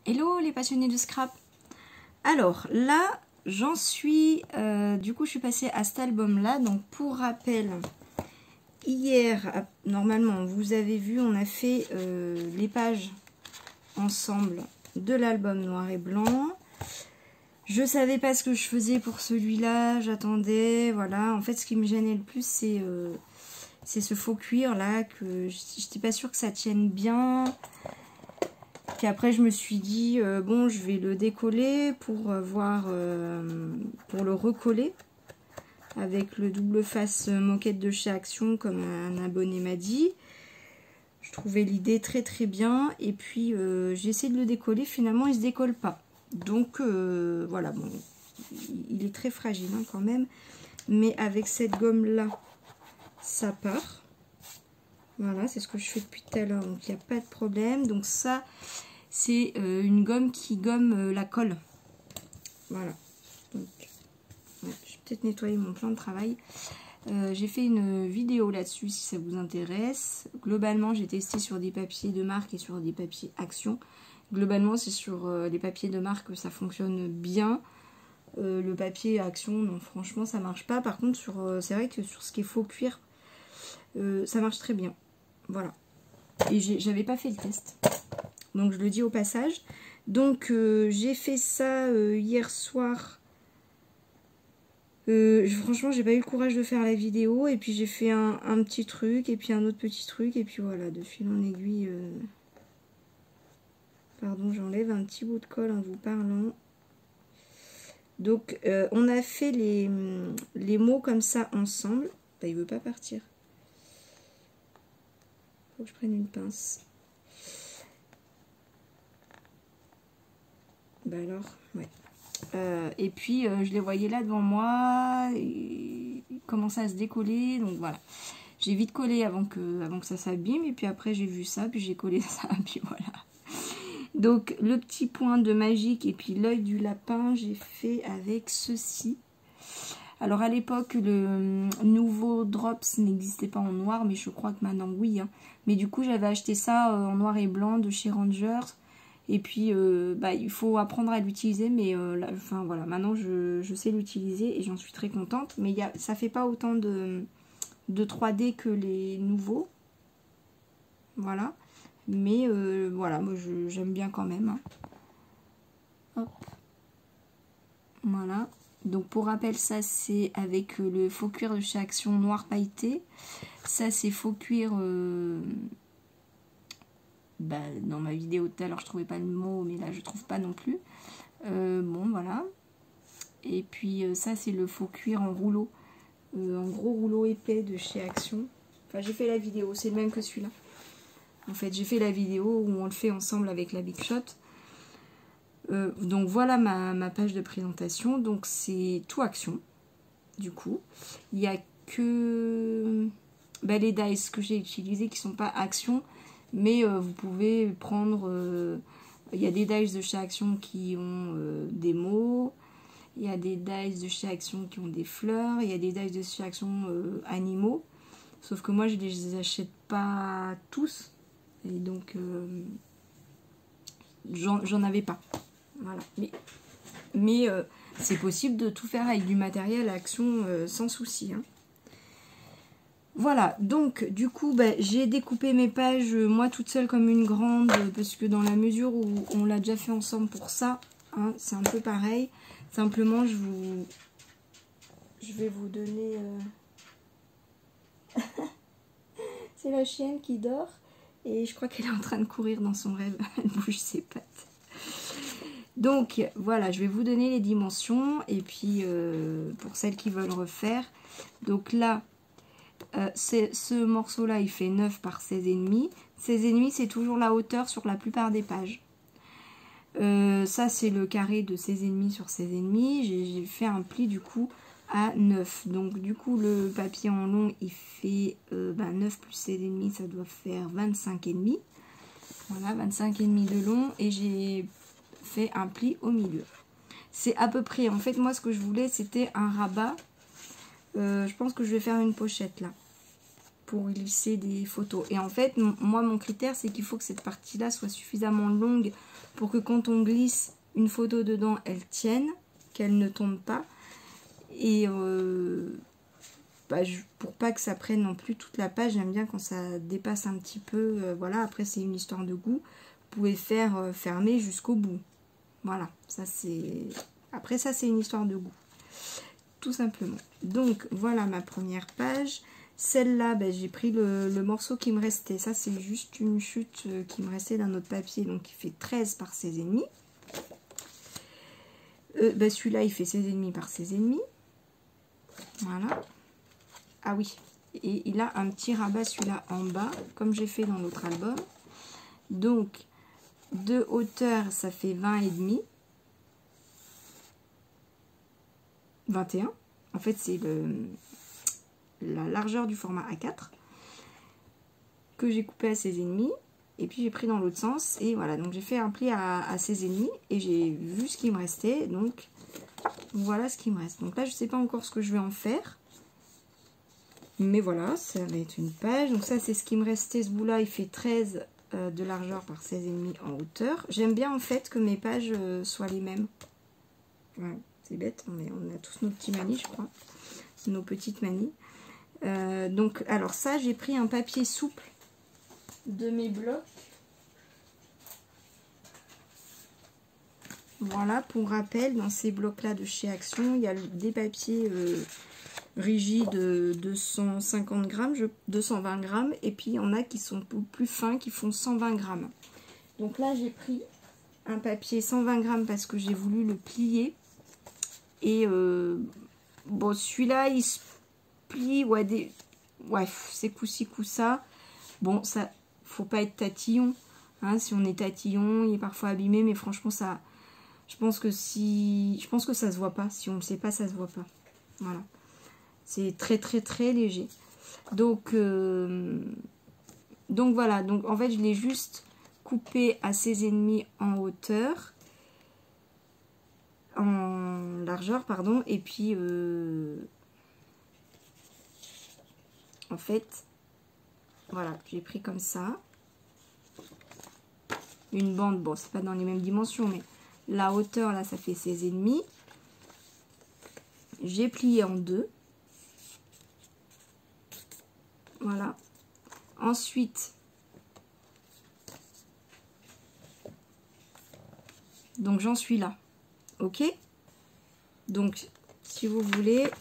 Hello les passionnés de scrap. Alors là, j'en suis, du coup je suis passée à cet album là. Donc pour rappel, hier, normalement vous avez vu, on a fait les pages ensemble de l'album noir et blanc. Je savais pas ce que je faisais pour celui-là, j'attendais, voilà. En fait ce qui me gênait le plus c'est ce faux cuir là, que je n'étais pas sûre que ça tienne bien. Puis après je me suis dit bon, je vais le décoller pour voir, pour le recoller avec le double face moquette de chez Action comme un abonné m'a dit. Je trouvais l'idée très très bien et puis j'ai essayé de le décoller, finalement il se décolle pas. Donc voilà, bon, il est très fragile hein, quand même, mais avec cette gomme là ça part. Voilà, c'est ce que je fais depuis tout à l'heure, donc il n'y a pas de problème. Donc ça, c'est une gomme qui gomme la colle. Voilà. Donc, ouais, je vais peut-être nettoyer mon plan de travail. J'ai fait une vidéo là-dessus si ça vous intéresse. Globalement, j'ai testé sur des papiers de marque et sur des papiers Action. Globalement, c'est sur les papiers de marque que ça fonctionne bien. Le papier Action, non, franchement, ça marche pas. Par contre, c'est vrai que sur ce qui est faux cuir, ça marche très bien. Voilà. Et j'avais pas fait le test. Donc je le dis au passage. Donc j'ai fait ça hier soir. Franchement, j'ai pas eu le courage de faire la vidéo. Et puis j'ai fait un petit truc. Et puis un autre petit truc. Et puis voilà, de fil en aiguille. Pardon, j'enlève un petit bout de colle en vous parlant. Donc on a fait les mots comme ça ensemble. Bah, il veut pas partir. Faut que je prenne une pince. Bah alors, ouais. Et puis je les voyais là devant moi, ils commençaient à se décoller, donc voilà. J'ai vite collé avant que ça s'abîme, et puis après j'ai vu ça, puis j'ai collé ça, puis voilà. Donc le petit point de magique et puis l'œil du lapin, j'ai fait avec ceci. Alors à l'époque, le nouveau Drops n'existait pas en noir, mais je crois que maintenant oui. Hein. Mais du coup, j'avais acheté ça en noir et blanc de chez Rangers. Et puis, bah, il faut apprendre à l'utiliser, mais là, enfin voilà, maintenant je sais l'utiliser et j'en suis très contente. Mais ça fait pas autant de 3D que les nouveaux. Voilà. Mais voilà, moi j'aime bien quand même. Hein. Hop. Voilà. Donc pour rappel, ça c'est avec le faux cuir de chez Action noir pailleté. Ça c'est faux cuir... Bah, dans ma vidéo tout à l'heure je trouvais pas le mot, mais là je trouve pas non plus. Bon voilà. Et puis ça c'est le faux cuir en rouleau. En gros rouleau épais de chez Action. Enfin j'ai fait la vidéo, c'est le même que celui-là. En fait j'ai fait la vidéo où on le fait ensemble avec la Big Shot. Donc voilà ma page de présentation. Donc c'est tout Action. Du coup, il n'y a que bah, les dies que j'ai utilisés qui sont pas Action. Mais vous pouvez prendre... il y a des dies de chez Action qui ont des mots. Il y a des dies de chez Action qui ont des fleurs. Il y a des dies de chez Action animaux. Sauf que moi, je ne les achète pas tous. Et donc, j'en avais pas. Voilà. Mais c'est possible de tout faire avec du matériel Action sans souci. Hein. Voilà, donc du coup bah, j'ai découpé mes pages moi toute seule comme une grande, parce que dans la mesure où on l'a déjà fait ensemble pour ça, hein, c'est un peu pareil. Simplement je vais vous donner... C'est la chienne qui dort et je crois qu'elle est en train de courir dans son rêve, elle bouge ses pattes. Donc voilà, je vais vous donner les dimensions et puis pour celles qui veulent refaire. Donc là... ce morceau là il fait 9 par 16,5. 16,5 c'est toujours la hauteur sur la plupart des pages. Ça c'est le carré de 16,5 sur 16,5. J'ai fait un pli du coup à 9. Donc du coup le papier en long il fait 9 plus 16,5 ça doit faire 25,5. Voilà, 25,5 de long et j'ai fait un pli au milieu. C'est à peu près, en fait moi ce que je voulais c'était un rabat. Je pense que je vais faire une pochette là pour glisser des photos. Et en fait, moi mon critère c'est qu'il faut que cette partie là soit suffisamment longue pour que quand on glisse une photo dedans, elle tienne, qu'elle ne tombe pas. Et pour pas que ça prenne non plus toute la page, j'aime bien quand ça dépasse un petit peu. Voilà, après c'est une histoire de goût. Vous pouvez faire fermer jusqu'au bout. Voilà, ça c'est... Après ça c'est une histoire de goût. Tout simplement. Donc voilà ma première page. Celle-là, j'ai pris le morceau qui me restait. Ça c'est juste une chute qui me restait d'un autre papier. Donc il fait 13 par 16,5. Celui-là il fait 16,5 par 16,5. Voilà. Ah oui, et il a un petit rabat celui-là en bas, comme j'ai fait dans l'autre album. Donc, de hauteur, ça fait 20,5. 21. En fait, c'est la largeur du format A4 que j'ai coupé à 16,5. Et puis, j'ai pris dans l'autre sens. Et voilà, donc j'ai fait un pli à 16,5. Et j'ai vu ce qui me restait. Donc, voilà ce qui me reste. Donc là, je ne sais pas encore ce que je vais en faire. Mais voilà, ça va être une page. Donc ça, c'est ce qui me restait. Ce bout-là, il fait 13 de largeur par 16,5 en hauteur. J'aime bien en fait que mes pages soient les mêmes. Ouais, c'est bête, mais on a tous nos petits manies, je crois. Nos petites manies. Donc, alors ça, j'ai pris un papier souple de mes blocs. Voilà, pour rappel, dans ces blocs-là de chez Action, il y a des papiers... rigide de 250 grammes, 220 grammes, et puis il y en a qui sont plus fins, qui font 120 grammes. Donc là, j'ai pris un papier 120 grammes parce que j'ai voulu le plier. Et bon, celui-là, il se plie, ouais, c'est coup-ci, coup-ça. Bon, ça, faut pas être tatillon. Hein, si on est tatillon, il est parfois abîmé, mais franchement, ça, je pense que ça se voit pas. Si on le sait pas, ça se voit pas. Voilà. C'est très très très léger. Donc voilà. Donc en fait je l'ai juste coupé à 16,5 en hauteur. En largeur pardon. Et puis en fait voilà. J'ai pris comme ça. Une bande. Bon c'est pas dans les mêmes dimensions. Mais la hauteur là ça fait 16,5. J'ai plié en deux. Voilà. Ensuite, donc j'en suis là. Ok? Donc, si vous voulez,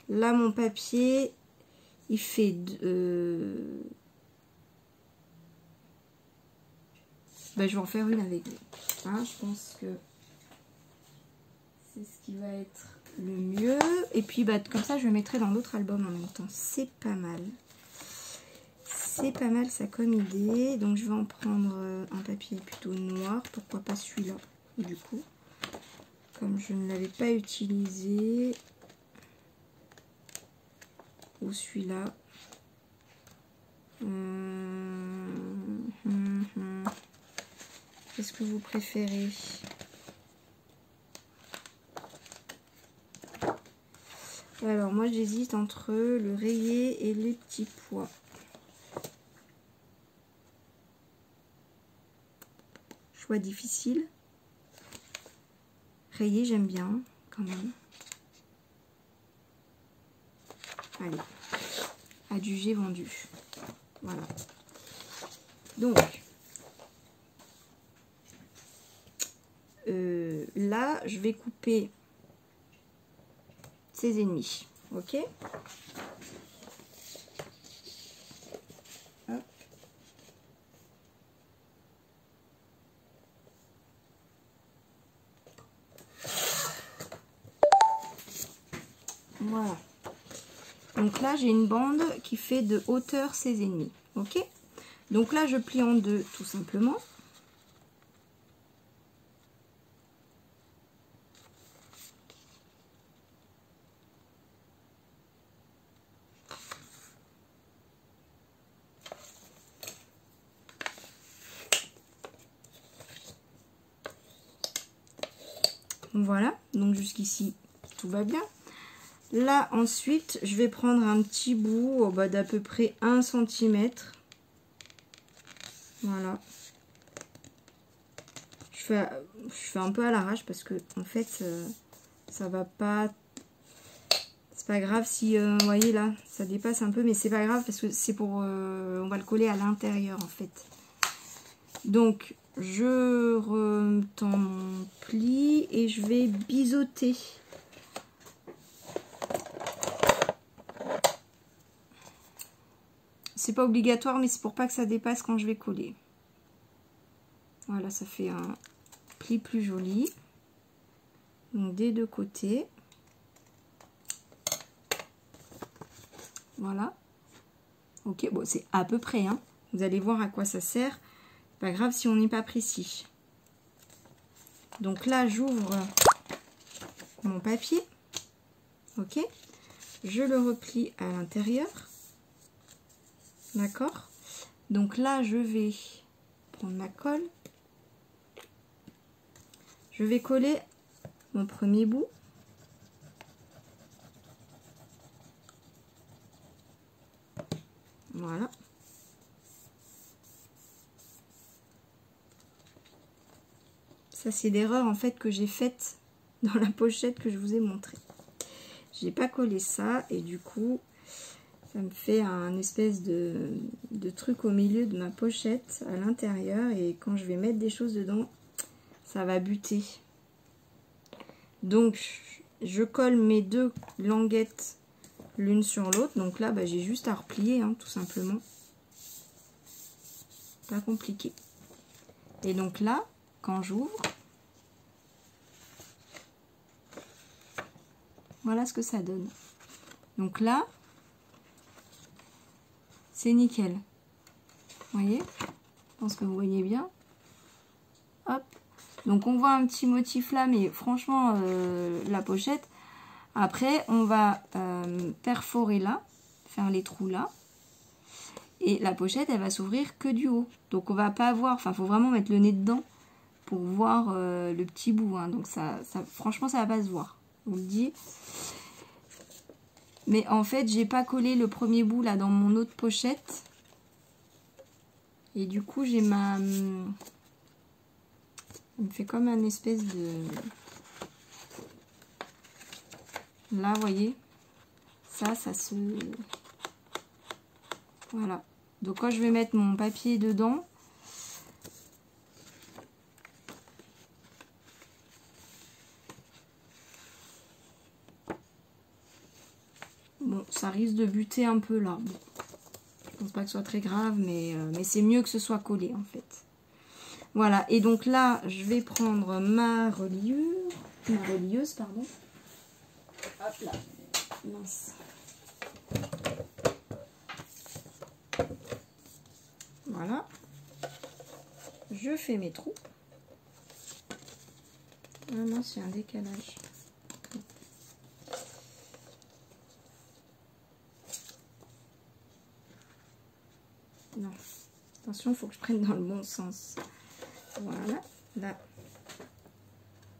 là mon papier, il fait... je vais en faire une avec vous. Hein, je pense que c'est ce qui va être... le mieux. Et puis comme ça je le mettrai dans l'autre album en même temps. C'est pas mal. C'est pas mal ça comme idée. Donc je vais en prendre un papier plutôt noir. Pourquoi pas celui-là du coup. Comme je ne l'avais pas utilisé. Ou celui-là. Qu'est-ce que vous préférez ? Alors moi j'hésite entre le rayé et les petits pois. Choix difficile. Rayé j'aime bien quand même. Allez, adjugé vendu. Voilà. Donc là je vais couper 16,5. Ok. Hop. Voilà. Donc là j'ai une bande qui fait de hauteur 16,5. Ok. Donc là je plie en deux tout simplement. Voilà, donc jusqu'ici tout va bien. Là ensuite je vais prendre un petit bout d'à peu près 1 cm. Voilà. fais un peu à l'arrache parce que en fait ça va pas. C'est pas grave si vous voyez là ça dépasse un peu, mais c'est pas grave parce que c'est pour on va le coller à l'intérieur en fait. Donc je retends mon pli et je vais biseauter. C'est pas obligatoire, mais c'est pour pas que ça dépasse quand je vais coller. Voilà, ça fait un pli plus joli. Donc des deux côtés. Voilà. Ok, bon, c'est à peu près, hein. Vous allez voir à quoi ça sert. Pas grave si on n'est pas précis. Donc là, j'ouvre mon papier. Ok. Je le replie à l'intérieur. D'accord. Donc là, je vais prendre ma colle. Je vais coller mon premier bout. Voilà. Ça, c'est l'erreur en fait que j'ai faite dans la pochette que je vous ai montré. J'ai pas collé ça et du coup, ça me fait un espèce de truc au milieu de ma pochette à l'intérieur et quand je vais mettre des choses dedans, ça va buter. Donc, je colle mes deux languettes l'une sur l'autre. Donc là, bah, j'ai juste à replier, hein, tout simplement. Pas compliqué. Et donc là, quand j'ouvre, voilà ce que ça donne. Donc là, c'est nickel. Vous voyez? Je pense que vous voyez bien. Hop. Donc on voit un petit motif là, mais franchement, la pochette. Après, on va perforer là, faire les trous là. Et la pochette, elle va s'ouvrir que du haut. Donc on va pas voir, enfin, il faut vraiment mettre le nez dedans pour voir le petit bout. Hein. Donc ça, franchement, ça va pas se voir. On le dit. Mais en fait, j'ai pas collé le premier bout là dans mon autre pochette. Et du coup, j'ai ma... Il me fait comme un espèce de... Là, vous voyez, ça se... Voilà. Donc quand je vais mettre mon papier dedans, bon, ça risque de buter un peu là. Bon, je pense pas que ce soit très grave, mais c'est mieux que ce soit collé en fait. Voilà, et donc là, je vais prendre ma relieuse, pardon. Hop là, mince. Voilà. Je fais mes trous. Ah mince, il y a un décalage. Non. Attention, il faut que je prenne dans le bon sens. Voilà, là.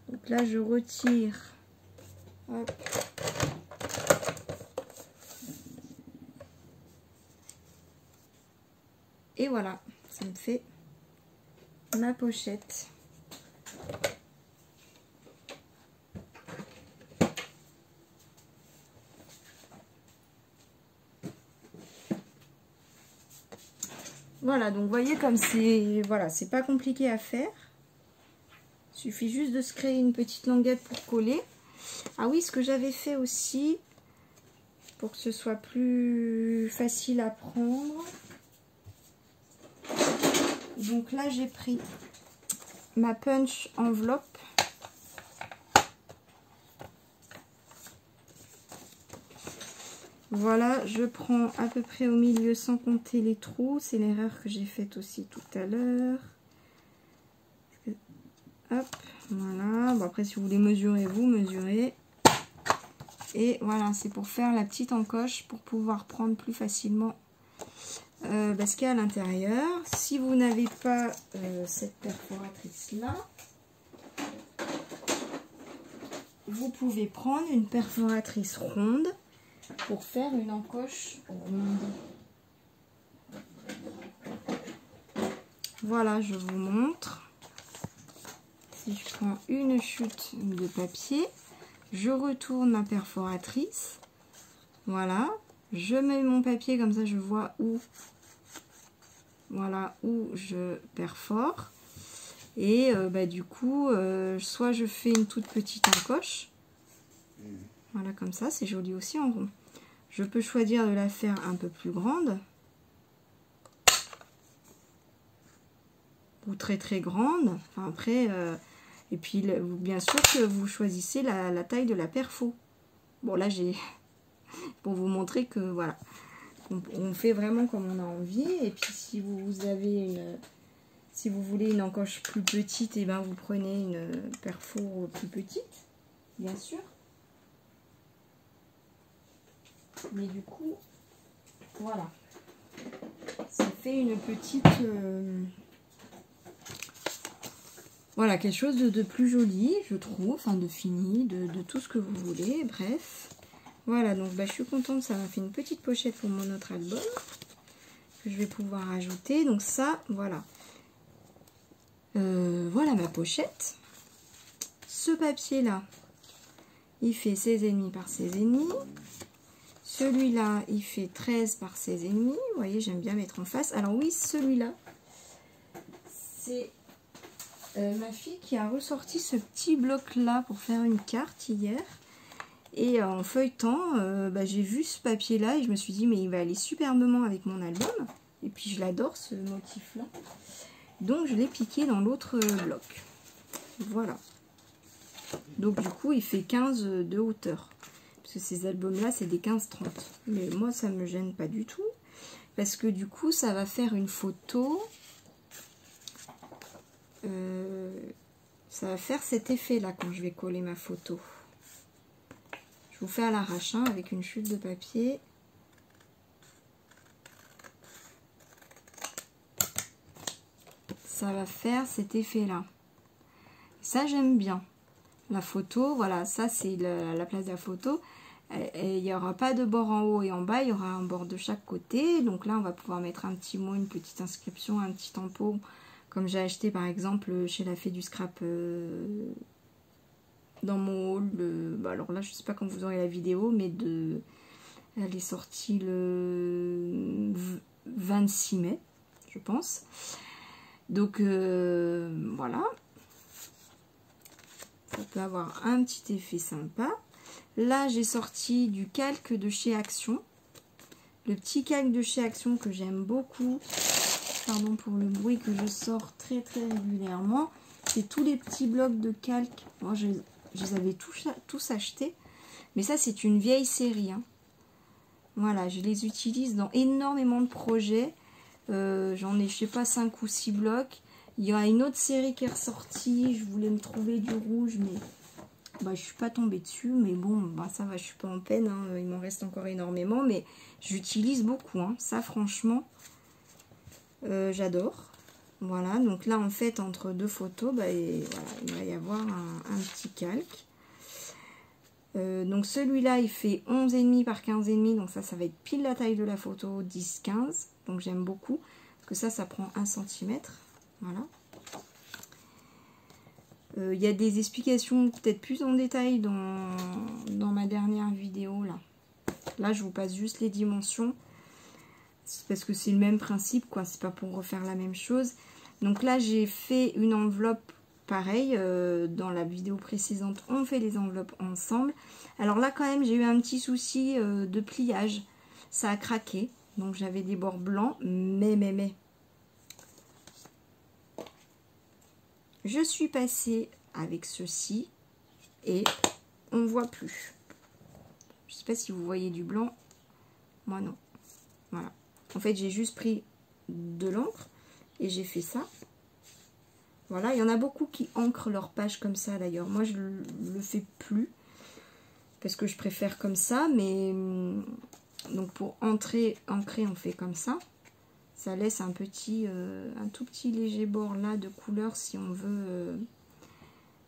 Donc là, je retire. Hop. Et voilà, ça me fait ma pochette. Voilà, donc vous voyez comme c'est, voilà, c'est pas compliqué à faire. Il suffit juste de se créer une petite languette pour coller. Ah oui, ce que j'avais fait aussi, pour que ce soit plus facile à prendre. Donc là, j'ai pris ma punch enveloppe. Voilà, je prends à peu près au milieu sans compter les trous. C'est l'erreur que j'ai faite aussi tout à l'heure. Hop, voilà. Bon, après, si vous voulez mesurer, vous mesurez. Et voilà, c'est pour faire la petite encoche pour pouvoir prendre plus facilement ce qu'il y a à l'intérieur. Si vous n'avez pas cette perforatrice-là, vous pouvez prendre une perforatrice ronde pour faire une encoche ronde. Voilà, je vous montre. Si je prends une chute de papier, je retourne ma perforatrice. Voilà. Je mets mon papier comme ça, je vois où. Voilà, où je perfore. Et du coup, soit je fais une toute petite encoche. Voilà, comme ça, c'est joli aussi en rond. Je peux choisir de la faire un peu plus grande. Ou très très grande. Enfin, après, et puis bien sûr que vous choisissez la taille de la perfo. Bon, là, j'ai... pour vous montrer que, voilà. On fait vraiment comme on a envie. Et puis, si vous avez une... Si vous voulez une encoche plus petite, et ben vous prenez une perfo plus petite, bien sûr. Mais du coup, voilà. Ça fait une petite... voilà, quelque chose de plus joli, je trouve. Enfin, de fini, de tout ce que vous voulez. Bref. Voilà, donc je suis contente. Ça m'a fait une petite pochette pour mon autre album. Que je vais pouvoir ajouter. Donc ça, voilà. Voilà ma pochette. Ce papier là, il fait 16,5 par 16,5. Celui-là, il fait 13 par 16,5. Vous voyez, j'aime bien mettre en face. Alors oui, celui-là, c'est ma fille qui a ressorti ce petit bloc là pour faire une carte hier. Et en feuilletant, j'ai vu ce papier là et je me suis dit mais il va aller superbement avec mon album. Et puis je l'adore ce motif là. Donc je l'ai piqué dans l'autre bloc. Voilà. Donc du coup il fait 15 de hauteur. Parce que ces albums là c'est des 15-30. Mais moi ça me gêne pas du tout. Parce que du coup ça va faire une photo. Ça va faire cet effet là quand je vais coller ma photo. Je vous fais à l'arrache avec une chute de papier. Ça va faire cet effet là. Ça j'aime bien. La photo, voilà, ça c'est la place de la photo. Et il n'y aura pas de bord en haut et en bas, il y aura un bord de chaque côté. Donc là on va pouvoir mettre un petit mot, une petite inscription, un petit tampon. Comme j'ai acheté par exemple chez la Fée du Scrap dans mon haul. Alors là je sais pas quand vous aurez la vidéo, mais elle est sortie le 26 mai, je pense. Donc voilà, ça peut avoir un petit effet sympa. Là j'ai sorti du calque de chez Action, le petit calque de chez Action que j'aime beaucoup. Pardon pour le bruit, que je sors très très régulièrement. C'est tous les petits blocs de calque. Moi je les avais tous achetés, mais ça c'est une vieille série, hein. Voilà, je les utilise dans énormément de projets. J'en ai, je sais pas, 5 ou 6 blocs. Il y a une autre série qui est ressortie. Je voulais me trouver du rouge, mais je suis pas tombée dessus. Mais bon, ça va, je suis pas en peine, hein. Il m'en reste encore énormément, mais j'utilise beaucoup, hein. Ça, franchement, j'adore. Voilà, donc là, en fait, entre deux photos, voilà, il va y avoir un petit calque. Donc celui-là il fait 11,5 par 15,5, donc ça va être pile la taille de la photo, 10-15, donc j'aime beaucoup parce que ça prend 1 cm. Voilà. Il y a des explications peut-être plus en détail dans ma dernière vidéo là. Là je vous passe juste les dimensions parce que c'est le même principe, quoi, c'est pas pour refaire la même chose. Donc là j'ai fait une enveloppe. Pareil, dans la vidéo précédente, on fait les enveloppes ensemble. Alors là, quand même, j'ai eu un petit souci de pliage. Ça a craqué. Donc, j'avais des bords blancs. Mais. Je suis passée avec ceci. Et on ne voit plus. Je ne sais pas si vous voyez du blanc. Moi, non. Voilà. En fait, j'ai juste pris de l'encre. Et j'ai fait ça. Voilà, il y en a beaucoup qui ancrent leur page comme ça d'ailleurs. Moi, je le fais plus parce que je préfère comme ça. Mais donc pour ancrer, on fait comme ça. Ça laisse un tout petit léger bord là de couleur si on veut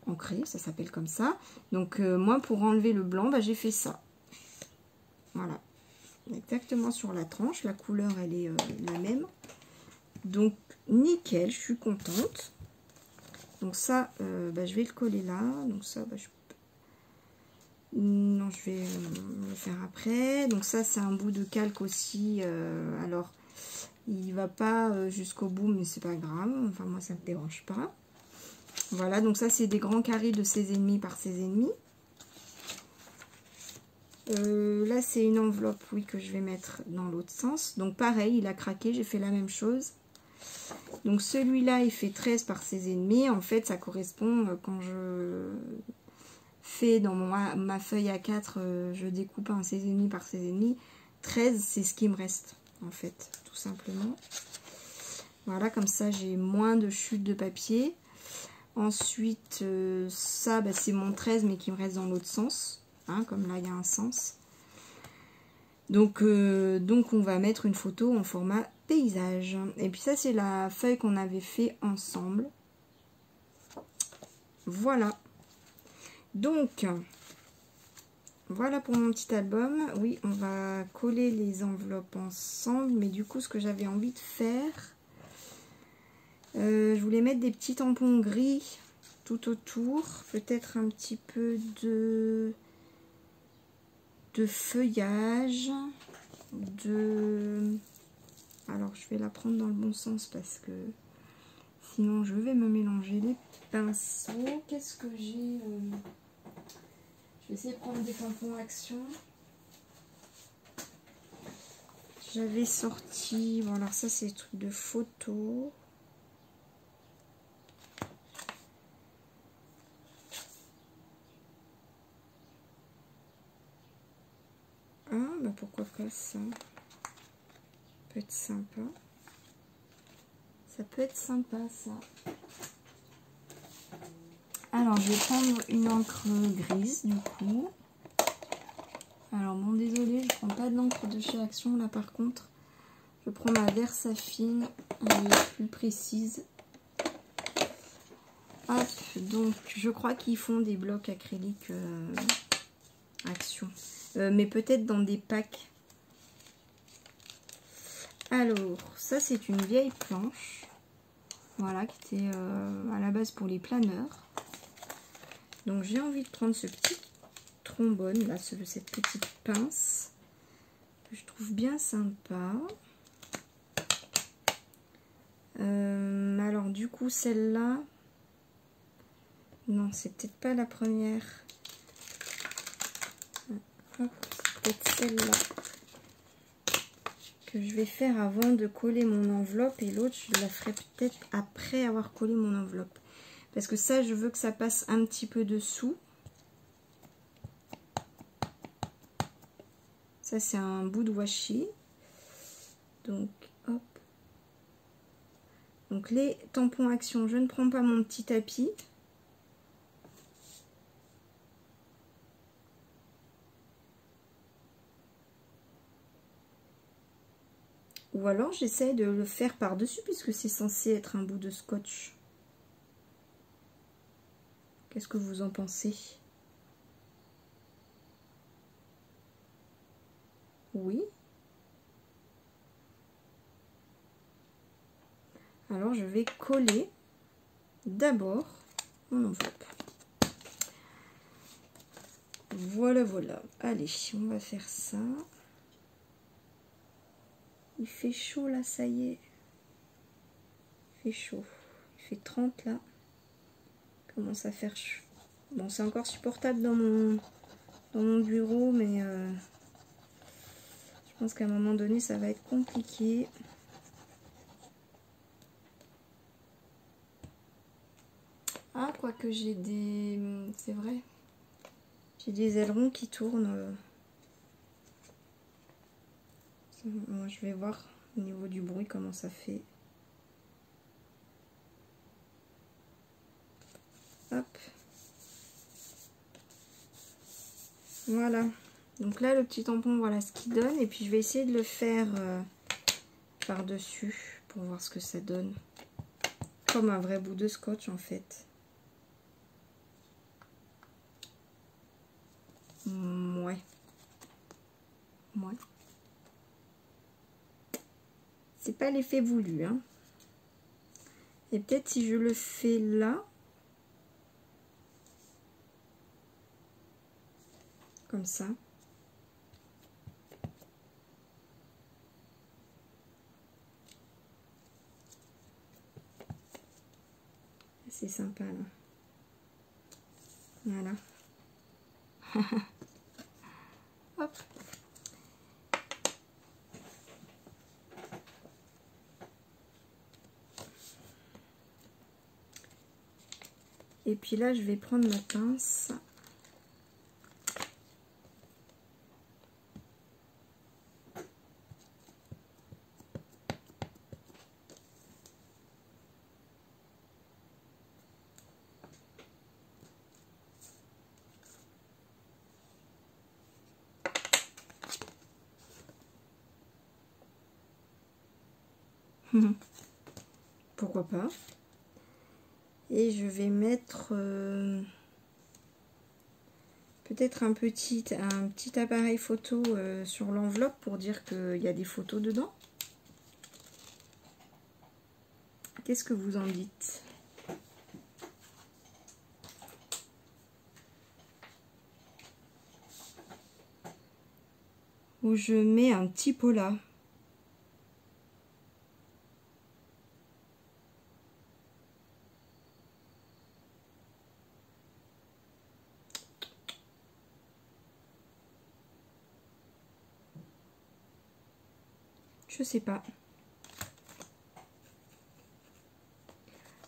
ancrer. Ça s'appelle comme ça. Donc moi, pour enlever le blanc, j'ai fait ça. Voilà, exactement sur la tranche. La couleur, elle est la même. Donc nickel, je suis contente. Donc ça, je vais le coller là. Donc ça, non, je vais le faire après. Donc ça, c'est un bout de calque aussi. Alors, il va pas jusqu'au bout, mais c'est pas grave. Enfin, moi, ça me dérange pas. Voilà, donc ça, c'est des grands carrés de 16,5 par 16,5. Là, c'est une enveloppe, oui, que je vais mettre dans l'autre sens. Donc, pareil, il a craqué, j'ai fait la même chose. Donc, celui-là, il fait 13 par 16,5. En fait, ça correspond, quand je fais dans ma feuille A4, je découpe un 16,5 par 16,5. 13, c'est ce qui me reste, en fait, tout simplement. Voilà, comme ça, j'ai moins de chutes de papier. Ensuite, ça, c'est mon 13, mais qui me reste dans l'autre sens. Hein, comme là, il y a un sens. Donc, on va mettre une photo en format paysage. Et puis ça, c'est la feuille qu'on avait fait ensemble. Voilà. Donc, voilà pour mon petit album. Oui, on va coller les enveloppes ensemble. Mais du coup, ce que j'avais envie de faire, je voulais mettre des petits tampons gris tout autour. Peut-être un petit peu de feuillage. Alors, je vais la prendre dans le bon sens parce que sinon, je vais me mélanger les pinceaux. Qu'est-ce que j'ai Je vais essayer de prendre des tampons Action. J'avais sorti... Bon, alors ça, c'est des trucs de photo. Ah, pourquoi pas ça? Ça peut être sympa. Ça peut être sympa, ça. Alors, je vais prendre une encre grise, du coup. Alors, bon, désolé, je prends pas de l'encre de chez Action, là, par contre. Je prends ma Versafine, elle est plus précise. Hop, donc, je crois qu'ils font des blocs acryliques Action. Mais peut-être dans des packs. Alors, ça, c'est une vieille planche. Voilà, qui était à la base pour les planeurs. Donc, j'ai envie de prendre ce petit trombone, là, cette petite pince, que je trouve bien sympa. Alors, du coup, celle-là, non, c'est peut-être pas la première. C'est peut-être celle-là que je vais faire avant de coller mon enveloppe, et l'autre, je la ferai peut-être après avoir collé mon enveloppe. Parce que ça, je veux que ça passe un petit peu dessous. Ça, c'est un bout de washi. Donc, hop. Donc, les tampons Action, je ne prends pas mon petit tapis. Ou alors, j'essaie de le faire par-dessus, puisque c'est censé être un bout de scotch. Qu'est-ce que vous en pensez? Oui. Alors, je vais coller d'abord mon enveloppe. Voilà, voilà. Allez, on va faire ça. Il fait chaud là, ça y est. Il fait chaud. Il fait 30 là. Commence à faire chaud. Bon, c'est encore supportable dans mon bureau, mais je pense qu'à un moment donné, ça va être compliqué. Ah, quoique j'ai des... C'est vrai. J'ai des ailerons qui tournent. Moi, je vais voir au niveau du bruit comment ça fait. Hop. Voilà. Donc là, le petit tampon, voilà ce qu'il donne. Et puis, je vais essayer de le faire par-dessus pour voir ce que ça donne. Comme un vrai bout de scotch, en fait. Ouais. Ouais. C'est pas l'effet voulu, hein. Et peut-être si je le fais là, comme ça. C'est sympa là. Voilà. Hop. Et puis là, je vais prendre ma pince. Pourquoi pas. Et je vais mettre peut-être un petit appareil photo sur l'enveloppe pour dire qu'il y a des photos dedans. Qu'est-ce que vous en dites? Ou je mets un petit pot là. Je sais pas.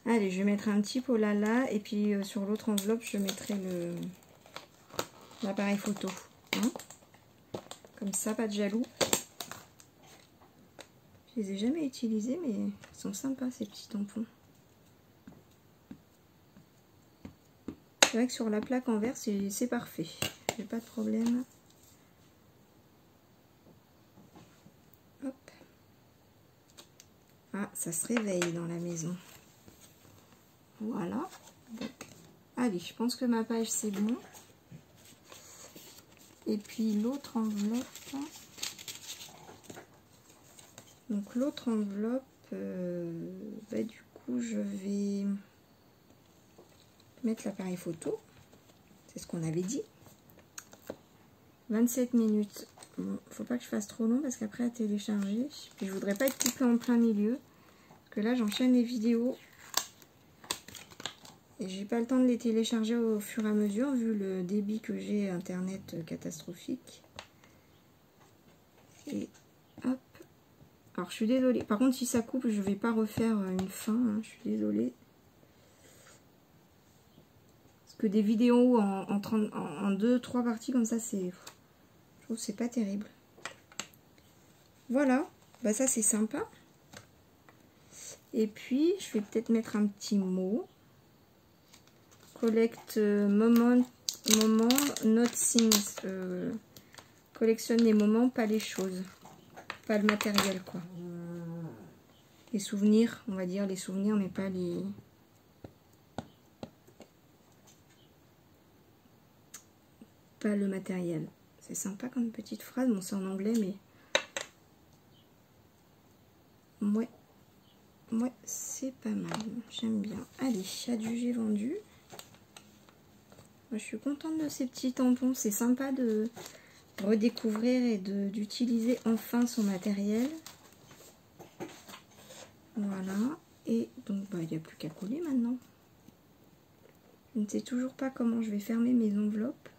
Allez, je vais mettre un petit pot là et puis sur l'autre enveloppe, je mettrai l'appareil photo. Hein, comme ça, pas de jaloux. Je les ai jamais utilisés, mais ils sont sympas ces petits tampons. C'est vrai que sur la plaque en verre, c'est parfait. J'ai pas de problème. Hop. Ah, ça se réveille dans la maison. Voilà. Bon. Allez, je pense que ma page c'est bon. Et puis l'autre enveloppe. Donc l'autre enveloppe, du coup je vais mettre l'appareil photo. C'est ce qu'on avait dit. 27 minutes. Bon, faut pas que je fasse trop long parce qu'après à télécharger. Puis je voudrais pas être coupée en plein milieu. Parce que là j'enchaîne les vidéos. Et j'ai pas le temps de les télécharger au fur et à mesure vu le débit que j'ai internet catastrophique. Et hop. Alors je suis désolée. Par contre si ça coupe je vais pas refaire une fin. Hein, je suis désolée. Parce que des vidéos en 2-3 parties comme ça c'est... Je trouve que c'est pas terrible. Voilà. Bah ça c'est sympa. Et puis je vais peut-être mettre un petit mot. Collect moment not things. Collectionne les moments, pas les choses. Pas le matériel, quoi. Les souvenirs, on va dire les souvenirs, mais pas les... Pas le matériel. C'est sympa comme petite phrase. Bon, c'est en anglais, mais... Ouais. Ouais, c'est pas mal. J'aime bien. Allez, adieu, j'ai vendu. Moi, je suis contente de ces petits tampons. C'est sympa de redécouvrir et d'utiliser enfin son matériel. Voilà. Et donc, il n'y a plus qu'à coller maintenant. Je ne sais toujours pas comment je vais fermer mes enveloppes.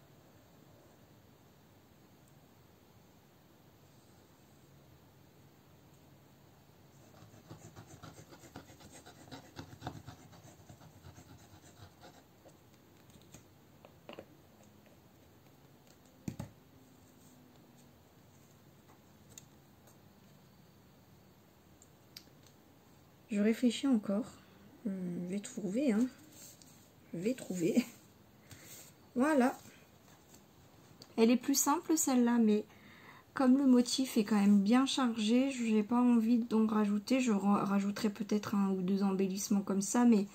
Je réfléchis encore. Je vais trouver, hein. Je vais trouver. Voilà. Elle est plus simple celle-là, mais comme le motif est quand même bien chargé, je n'ai pas envie d'en rajouter. Je rajouterai peut-être 1 ou 2 embellissements comme ça, mais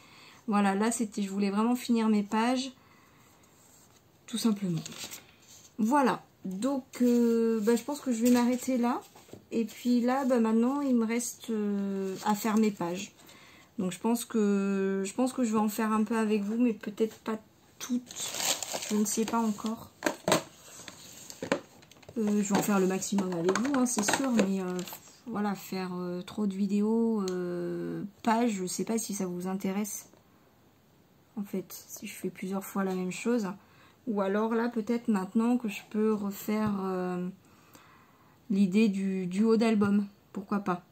voilà, là c'était, je voulais vraiment finir mes pages, tout simplement. Voilà. Donc, je pense que je vais m'arrêter là. Et puis là, maintenant, il me reste à faire mes pages. Donc, je pense que je vais en faire un peu avec vous, mais peut-être pas toutes. Je ne sais pas encore. Je vais en faire le maximum avec vous, hein, c'est sûr, mais voilà, faire trop de vidéos, pages, je sais pas si ça vous intéresse. En fait, si je fais plusieurs fois la même chose. Ou alors là, peut-être maintenant que je peux refaire l'idée du haut d'album. Pourquoi pas.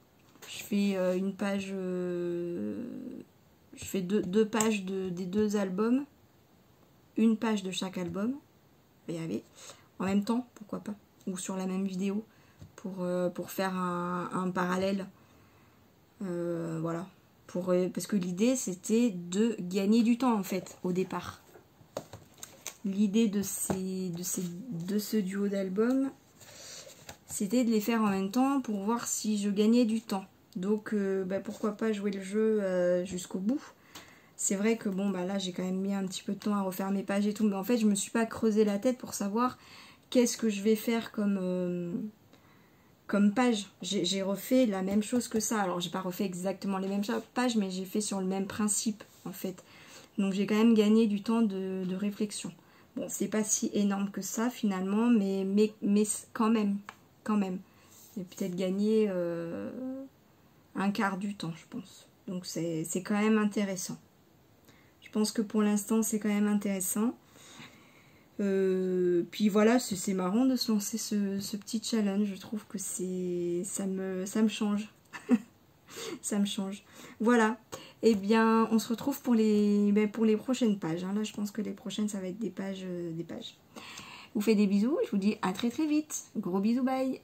Je fais une page... je fais deux pages des 2 albums. Une page de chaque album. Je vais y aller. En même temps, pourquoi pas. Ou sur la même vidéo. Pour faire un parallèle. Voilà. Parce que l'idée, c'était de gagner du temps, en fait, au départ. L'idée de ce duo d'albums, c'était de les faire en même temps pour voir si je gagnais du temps. Donc, pourquoi pas jouer le jeu jusqu'au bout. C'est vrai que, bon, là, j'ai quand même mis un petit peu de temps à refaire mes pages et tout. Mais en fait, je me suis pas creusé la tête pour savoir qu'est-ce que je vais faire comme page. J'ai refait la même chose que ça. Alors, j'ai pas refait exactement les mêmes pages, mais j'ai fait sur le même principe, en fait. Donc, j'ai quand même gagné du temps de réflexion. Bon, c'est pas si énorme que ça, finalement, mais quand même. J'ai peut-être gagné un quart du temps, je pense. Donc, c'est quand même intéressant. Je pense que pour l'instant, c'est quand même intéressant. Puis voilà, c'est marrant de se lancer ce petit challenge. Je trouve que ça me change. Ça me change. Voilà. Eh bien, on se retrouve pour les prochaines pages. Hein. Là, je pense que les prochaines, ça va être des pages. Vous faites des bisous. Je vous dis à très très vite. Gros bisous, bye.